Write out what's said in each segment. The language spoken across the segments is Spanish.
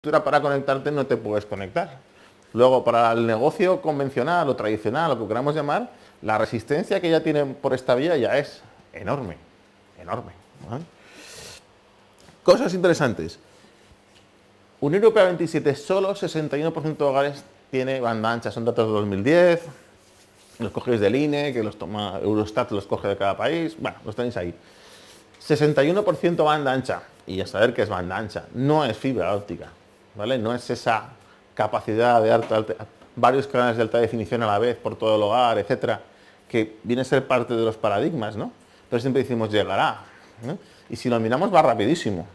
para conectarte no te puedes conectar. Luego, para el negocio convencional o tradicional, lo que queramos llamar, la resistencia que ya tienen por esta vía ya es enorme, enorme. ¿Vale? Cosas interesantes. Unión Europea 27, solo 61% de hogares tiene banda ancha, son datos de 2010, los cogéis del INE, que los toma Eurostat, los coge de cada país, bueno, los tenéis ahí. 61% banda ancha, y a saber qué es banda ancha, no es fibra óptica, ¿vale? No es esa capacidad de varios canales de alta definición a la vez por todo el hogar, etcétera, que viene a ser parte de los paradigmas, ¿no? Pero siempre decimos llegará, ¿no? Y si lo miramos va rapidísimo,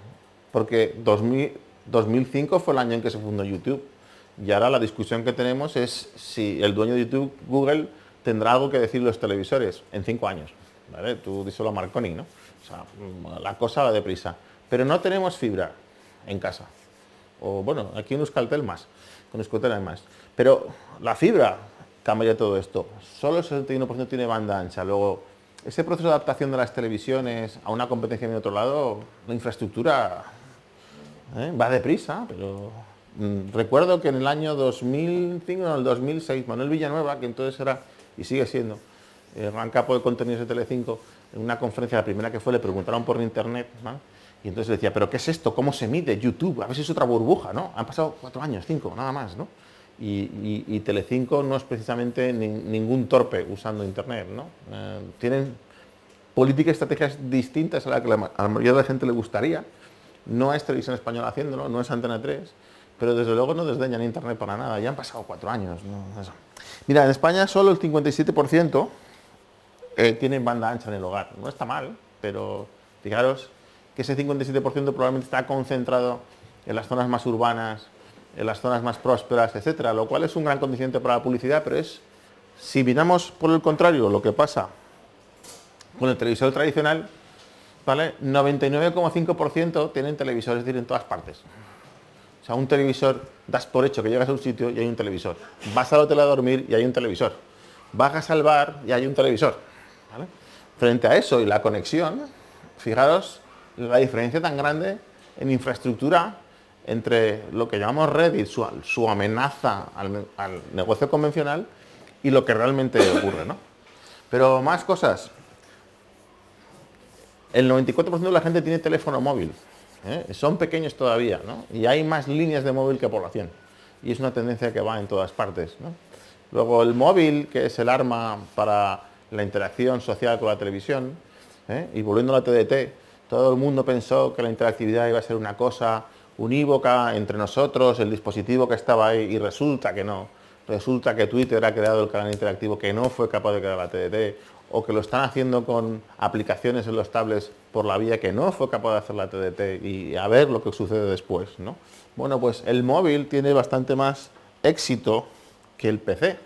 porque 2005 fue el año en que se fundó YouTube, y ahora la discusión que tenemos es si el dueño de YouTube, Google, tendrá algo que decir los televisores en 5 años, ¿vale? Tú díselo a Marconi, ¿no? O sea, la cosa va deprisa. Pero no tenemos fibra en casa. O bueno, aquí en Euskaltel más, con Euskaltel hay más. Pero la fibra cambia todo esto. Solo el 61% tiene banda ancha. Luego, ese proceso de adaptación de las televisiones a una competencia de otro lado, la infraestructura va deprisa, pero recuerdo que en el año 2005, no, el 2006, Manuel Villanueva, que entonces era, y sigue siendo, el gran capo de contenidos de Telecinco, en una conferencia, la primera que fue, le preguntaron por internet, ¿no? Y entonces decía, ¿pero qué es esto? ¿Cómo se mide? YouTube, a ver si es otra burbuja, ¿no? Han pasado 4 años, 5, nada más, ¿no? Y Telecinco no es precisamente ningún torpe usando internet, ¿no? Tienen políticas y estrategias distintas a la que a la mayoría de la gente le gustaría. No es Televisión Española haciéndolo, no es Antena 3, pero desde luego no desdeñan internet para nada. Ya han pasado 4 años, ¿no? Eso. Mira, en España solo el 57% tienen banda ancha en el hogar. No está mal, pero fijaros que ese 57% probablemente está concentrado en las zonas más urbanas, en las zonas más prósperas, etcétera, lo cual es un gran condicionante para la publicidad, pero es, si miramos por el contrario lo que pasa con el televisor tradicional, ¿vale? 99,5% tienen televisores, es decir, en todas partes. O sea, un televisor, das por hecho que llegas a un sitio y hay un televisor. Vas al hotel a dormir y hay un televisor. Bajas al bar y hay un televisor. ¿Vale? Frente a eso y la conexión, fijaros la diferencia tan grande en infraestructura entre lo que llamamos red y su amenaza al negocio convencional y lo que realmente ocurre, ¿no? Pero más cosas. El 94% de la gente tiene teléfono móvil. Son pequeños todavía, ¿no? Y hay más líneas de móvil que población. Y es una tendencia que va en todas partes, ¿no? Luego el móvil, que es el arma para la interacción social con la televisión, y volviendo a la TDT, todo el mundo pensó que la interactividad iba a ser una cosa unívoca entre nosotros, el dispositivo que estaba ahí, y resulta que no. Resulta que Twitter ha creado el canal interactivo que no fue capaz de crear la TDT, o que lo están haciendo con aplicaciones en los tablets por la vía que no fue capaz de hacer la TDT, y a ver lo que sucede después, ¿no? Bueno, pues el móvil tiene bastante más éxito que el PC,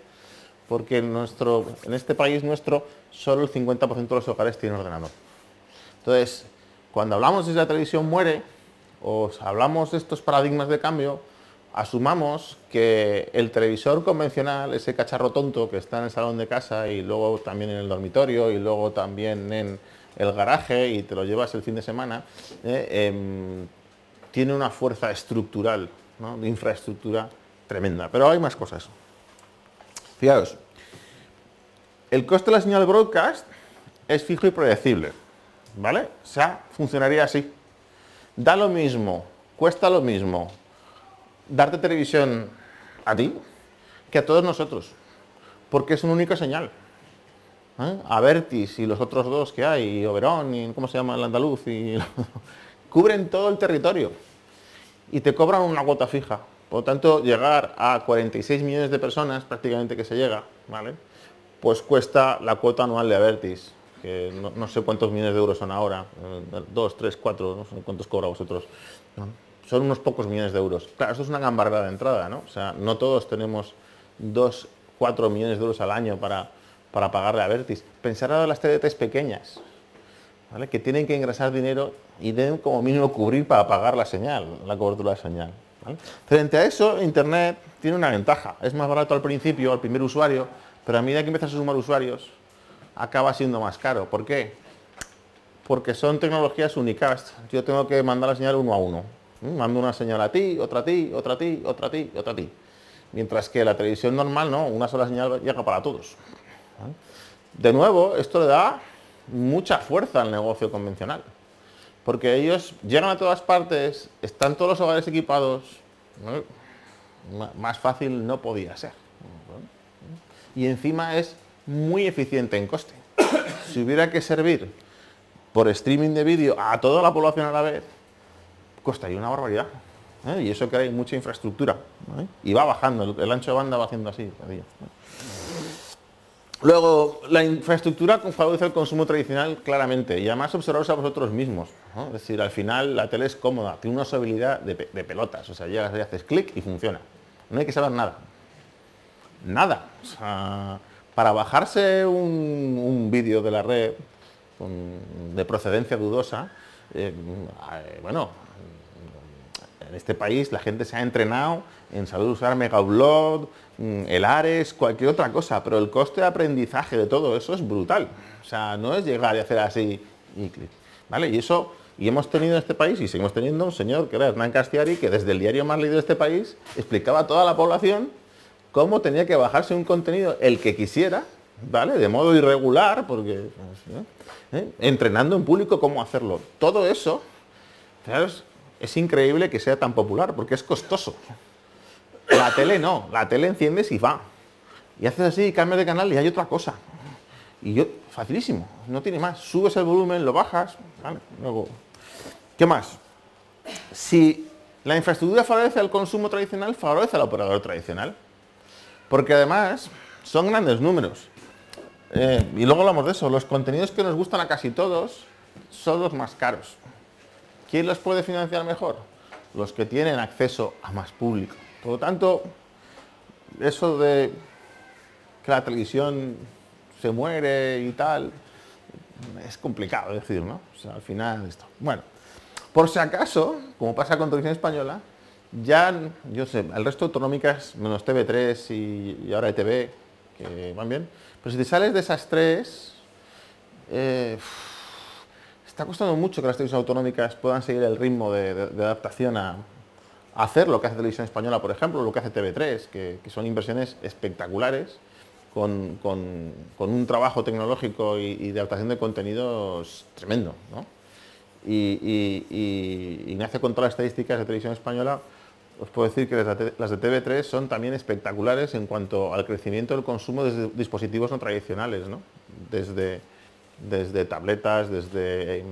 porque en este país nuestro solo el 50% de los hogares tienen ordenador. Entonces, cuando hablamos de si la televisión muere, o hablamos de estos paradigmas de cambio, asumamos que el televisor convencional, ese cacharro tonto que está en el salón de casa y luego también en el dormitorio y luego también en el garaje y te lo llevas el fin de semana, tiene una fuerza estructural, ¿no? De infraestructura tremenda. Pero hay más cosas. Fijaos, el coste de la señal broadcast es fijo y predecible, ¿vale? O sea, funcionaría así. Da lo mismo, cuesta lo mismo darte televisión a ti que a todos nosotros, porque es una única señal. A Vertis y los otros dos que hay, y Oberón y ¿cómo se llama el andaluz? Y cubren todo el territorio y te cobran una cuota fija. Por lo tanto, llegar a 46 millones de personas, prácticamente que se llega, ¿vale? Pues cuesta la cuota anual de Avertis, que no sé cuántos millones de euros son ahora, 2, 3, 4, no sé cuántos cobra vosotros. Son unos pocos millones de euros. Claro, esto es una gambarrada de entrada, ¿no? O sea, no todos tenemos 2, 4 millones de euros al año para pagarle a Avertis. Pensar ahora en las TDTs pequeñas, ¿vale? Que tienen que ingresar dinero y deben como mínimo cubrir para pagar la señal, la cobertura de señal, ¿vale? Frente a eso, Internet tiene una ventaja. Es más barato al principio, al primer usuario, pero a medida que empiezas a sumar usuarios, acaba siendo más caro. ¿Por qué? Porque son tecnologías unicast. Yo tengo que mandar la señal uno a uno. Mando una señal a ti, otra a ti, otra a ti, otra a ti, otra a ti. Mientras que la televisión normal no, una sola señal llega para todos. De nuevo, esto le da mucha fuerza al negocio convencional. Porque ellos llegan a todas partes, están todos los hogares equipados, ¿no? Más fácil no podía ser. Y encima es muy eficiente en coste. Si hubiera que servir por streaming de vídeo a toda la población a la vez, costaría una barbaridad. Y eso que hay mucha infraestructura. Y va bajando, el ancho de banda va haciendo así. Luego, la infraestructura favorece el consumo tradicional claramente, y además observaros a vosotros mismos, ¿no? Es decir, al final la tele es cómoda, tiene una usabilidad de pelotas, o sea, llegas y haces clic y funciona. No hay que saber nada. Nada. O sea, para bajarse un vídeo de la red de procedencia dudosa, bueno, en este país la gente se ha entrenado en saber usar Megaupload, el Ares, cualquier otra cosa, pero el coste de aprendizaje de todo eso es brutal. O sea, no es llegar y hacer así y clic. ¿Vale? Y hemos tenido en este país, y seguimos teniendo, un señor que era Hernán Castiari, que desde el diario más leído de este país explicaba a toda la población cómo tenía que bajarse un contenido, el que quisiera, ¿vale? De modo irregular, porque entrenando en público cómo hacerlo. Todo eso, ¿sabes? Es increíble que sea tan popular, porque es costoso. La tele no, la tele enciendes y va. Y haces así, cambias de canal y hay otra cosa. Y facilísimo, no tiene más. Subes el volumen, lo bajas, ¿vale? Luego, ¿qué más? Si la infraestructura favorece al consumo tradicional, favorece al operador tradicional. Porque además son grandes números. Y luego hablamos de eso, los contenidos que nos gustan a casi todos son los más caros. ¿Quién los puede financiar mejor? Los que tienen acceso a más público. Por lo tanto, eso de que la televisión se muere y tal, es complicado decir, ¿no? O sea, al final esto. Bueno, por si acaso, como pasa con Televisión Española, ya, yo sé, el resto de autonómicas, menos TV3 y ahora ETV, que van bien, pero si te sales de esas tres, está costando mucho que las televisiones autonómicas puedan seguir el ritmo de adaptación a hacer lo que hace Televisión Española, por ejemplo, lo que hace TV3, que son inversiones espectaculares, con un trabajo tecnológico y de adaptación de contenidos tremendo, ¿no? Y Ignacio, con todas las estadísticas de Televisión Española, os puedo decir que las de TV3 son también espectaculares en cuanto al crecimiento del consumo desde dispositivos no tradicionales, ¿no? Desde tabletas, desde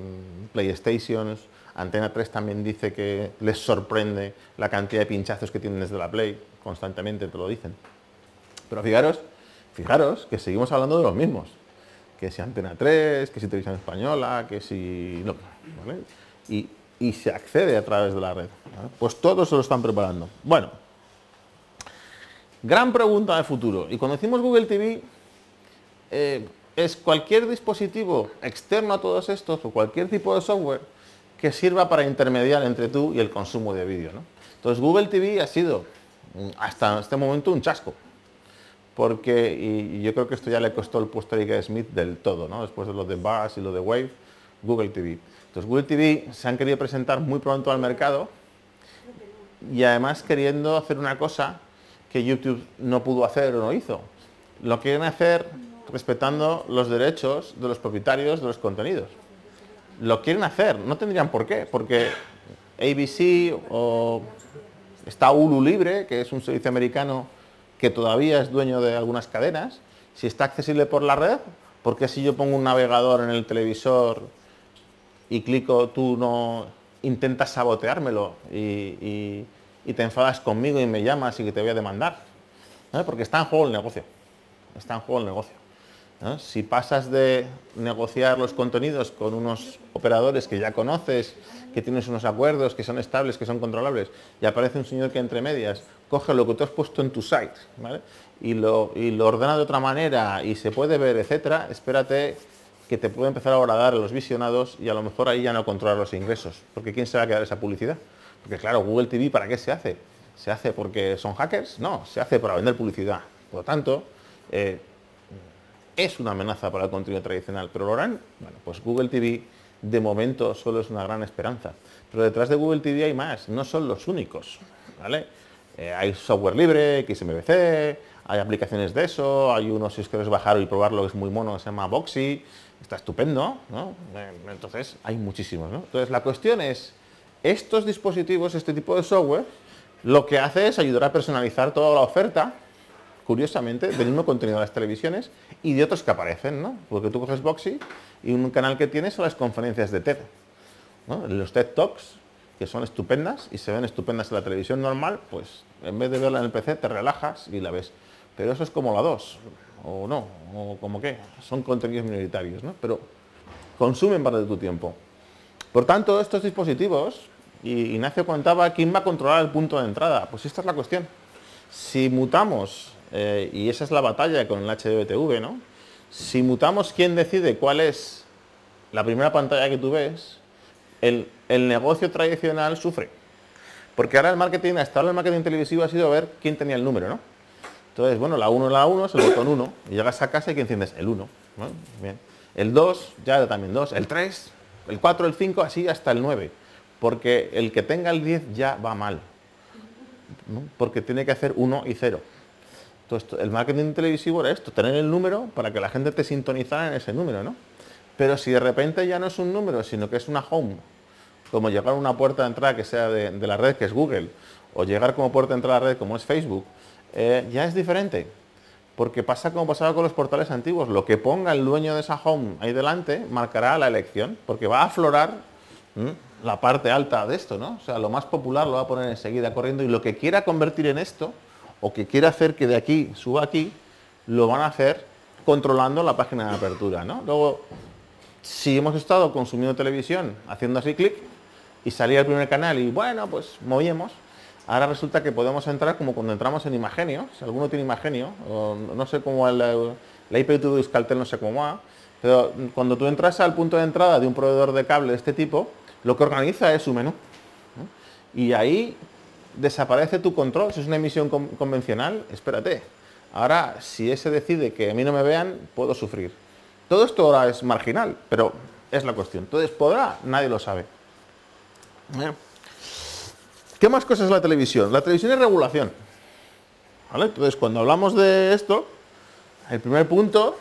PlayStations. Antena 3 también dice que les sorprende la cantidad de pinchazos que tienen desde la Play, constantemente te lo dicen. Pero fijaros que seguimos hablando de los mismos, que si Antena 3, que si Televisión Española, que si... No, ¿vale? Y se accede a través de la red, ¿vale? Pues todos se lo están preparando. Bueno, gran pregunta de futuro. Y cuando decimos Google TV, es cualquier dispositivo externo a todos estos o cualquier tipo de software que sirva para intermediar entre tú y el consumo de vídeo, ¿no? Entonces Google TV ha sido hasta este momento un chasco, porque, y yo creo que esto ya le costó el puesto a Eric Smith del todo, ¿no? Después de lo de Buzz y lo de Wave, Google TV. Entonces Google TV se han querido presentar muy pronto al mercado y además queriendo hacer una cosa que YouTube no pudo hacer o no hizo. Lo quieren hacer respetando los derechos de los propietarios de los contenidos. Lo quieren hacer, no tendrían por qué, porque ABC o está Hulu Libre, que es un servicio americano que todavía es dueño de algunas cadenas, si está accesible por la red, ¿por qué si yo pongo un navegador en el televisor y clico, tú no intentas saboteármelo y te enfadas conmigo y me llamas y que te voy a demandar? Porque está en juego el negocio. Está en juego el negocio. Si pasas de negociar los contenidos con unos operadores que ya conoces, que tienes unos acuerdos, que son estables, que son controlables, y aparece un señor que entre medias coge lo que tú has puesto en tu site, ¿vale? y lo ordena de otra manera y se puede ver, etcétera, espérate que te puede empezar a dar los visionados y a lo mejor ahí ya no controlar los ingresos, porque ¿quién se va a quedar esa publicidad? Porque claro, Google TV, ¿para qué se hace? ¿Se hace porque son hackers? No, se hace para vender publicidad. Por lo tanto, es una amenaza para el contenido tradicional, pero lo harán. Bueno, pues Google TV de momento solo es una gran esperanza. Pero detrás de Google TV hay más, no son los únicos, ¿vale? Hay software libre, XMVC, hay aplicaciones de eso, hay uno, si os queréis bajar y probarlo, que es muy mono, se llama Voxy, está estupendo, ¿no? Entonces, hay muchísimos, ¿no? Entonces, la cuestión es, estos dispositivos, este tipo de software, lo que hace es ayudar a personalizar toda la oferta, curiosamente, del mismo contenido de las televisiones y de otros que aparecen, ¿no? Porque tú coges Voxy y un canal que tienes son las conferencias de TED, ¿no? Los TED Talks, que son estupendas y se ven estupendas en la televisión normal, pues en vez de verla en el PC te relajas y la ves. Pero eso es como la 2, o no, o como qué, son contenidos minoritarios, ¿no? Pero consumen parte de tu tiempo. Por tanto, estos dispositivos, y Ignacio contaba, ¿quién va a controlar el punto de entrada? Pues esta es la cuestión. Si mutamos, y esa es la batalla con el HDTV, ¿no? Si mutamos, ¿quién decide cuál es la primera pantalla que tú ves? El negocio tradicional sufre. Porque ahora el marketing, hasta ahora el marketing televisivo ha sido ver quién tenía el número, ¿no? Entonces, bueno, la 1 es el botón 1, y llegas a casa y que enciendes el 1, ¿no? Bien. El 2, ya también 2, el 3, el 4, el 5, así hasta el 9. Porque el que tenga el 10 ya va mal, ¿no? Porque tiene que hacer 1 y 0. Entonces, el marketing televisivo era esto, tener el número para que la gente te sintonizara en ese número, ¿no? Pero si de repente ya no es un número, sino que es una home, como llegar a una puerta de entrada que sea de la red, que es Google, o llegar como puerta de entrada a la red, como es Facebook, ya es diferente. Porque pasa como pasaba con los portales antiguos. Lo que ponga el dueño de esa home ahí delante marcará la elección, porque va a aflorar la parte alta de esto, ¿no? O sea, lo más popular lo va a poner enseguida corriendo, y lo que quiera convertir en esto, o que quiera hacer que de aquí suba aquí, lo van a hacer controlando la página de apertura, ¿no? Luego, si hemos estado consumiendo televisión haciendo así clic y salía el primer canal y bueno, pues movíamos, ahora resulta que podemos entrar como cuando entramos en Imagenio. Si alguno tiene Imagenio, o no sé cómo la IPTV de Euskaltel, no sé cómo va, pero cuando tú entras al punto de entrada de un proveedor de cable de este tipo, lo que organiza es su menú, ¿no? Y ahí desaparece tu control. Si es una emisión convencional, espérate. Ahora, si ese decide que a mí no me vean, puedo sufrir. Todo esto ahora es marginal, pero es la cuestión. Entonces, ¿podrá? Nadie lo sabe. ¿Qué más cosas es la televisión? La televisión es regulación, ¿vale? Entonces, cuando hablamos de esto, el primer punto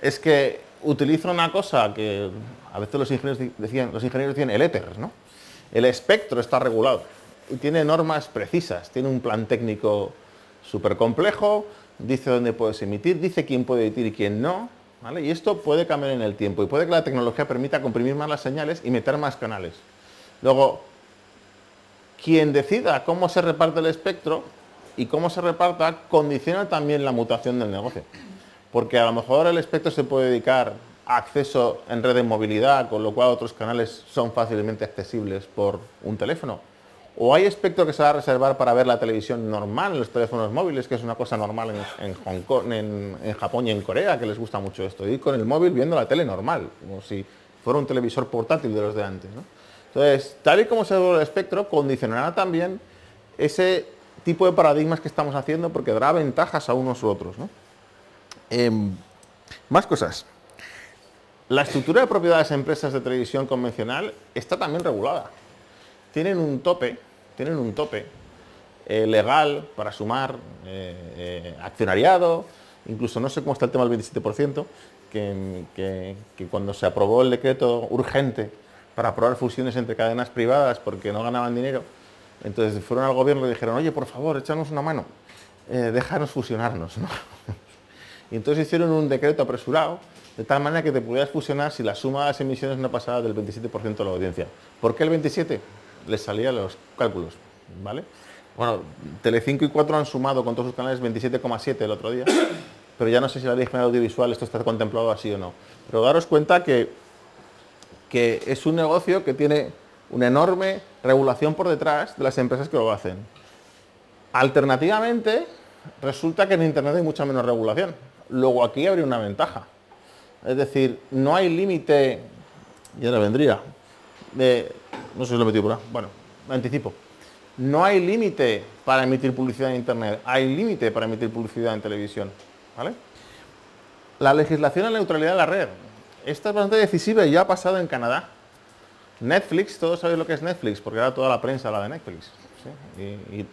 es que utiliza una cosa que a veces los ingenieros decían el éter, ¿no? El espectro está regulado y tiene normas precisas, tiene un plan técnico súper complejo, dice dónde puedes emitir, dice quién puede emitir y quién no, ¿vale? Y esto puede cambiar en el tiempo y puede que la tecnología permita comprimir más las señales y meter más canales. Luego, quien decida cómo se reparte el espectro y cómo se reparta condiciona también la mutación del negocio. Porque a lo mejor el espectro se puede dedicar a acceso en red de movilidad, con lo cual otros canales son fácilmente accesibles por un teléfono. O hay espectro que se va a reservar para ver la televisión normal en los teléfonos móviles, que es una cosa normal en Hong Kong, en Japón y en Corea, que les gusta mucho esto. Ir con el móvil viendo la tele normal, como si fuera un televisor portátil de los de antes, ¿no? Entonces, tal y como se ve el espectro, condicionará también ese tipo de paradigmas que estamos haciendo, porque dará ventajas a unos u otros, ¿no? Más cosas. La estructura de propiedades de empresas de televisión convencional está también regulada. Tienen un tope legal para sumar accionariado, incluso no sé cómo está el tema del 27%, que cuando se aprobó el decreto urgente para aprobar fusiones entre cadenas privadas porque no ganaban dinero, entonces fueron al gobierno y le dijeron, oye, por favor, échanos una mano, déjanos fusionarnos, ¿no? Y entonces hicieron un decreto apresurado, de tal manera que te pudieras fusionar si la suma de las emisiones no pasaba del 27% de la audiencia. ¿Por qué el 27%? Les salían los cálculos, ¿vale? Bueno, Telecinco y 4 han sumado con todos sus canales 27,7 el otro día, pero ya no sé si la Ley General Audiovisual esto está contemplado así o no. Pero daros cuenta que es un negocio que tiene una enorme regulación por detrás de las empresas que lo hacen. Alternativamente, resulta que en Internet hay mucha menos regulación. Luego aquí habría una ventaja. Es decir, no hay límite, y ahora vendría, no sé si lo he metido por ahí, bueno, me anticipo. No hay límite para emitir publicidad en Internet, hay límite para emitir publicidad en televisión, ¿vale? La legislación de neutralidad de la red. Esta es bastante decisiva y ya ha pasado en Canadá. Netflix, todos sabéis lo que es Netflix, porque ahora toda la prensa habla de Netflix. ¿Sí? Y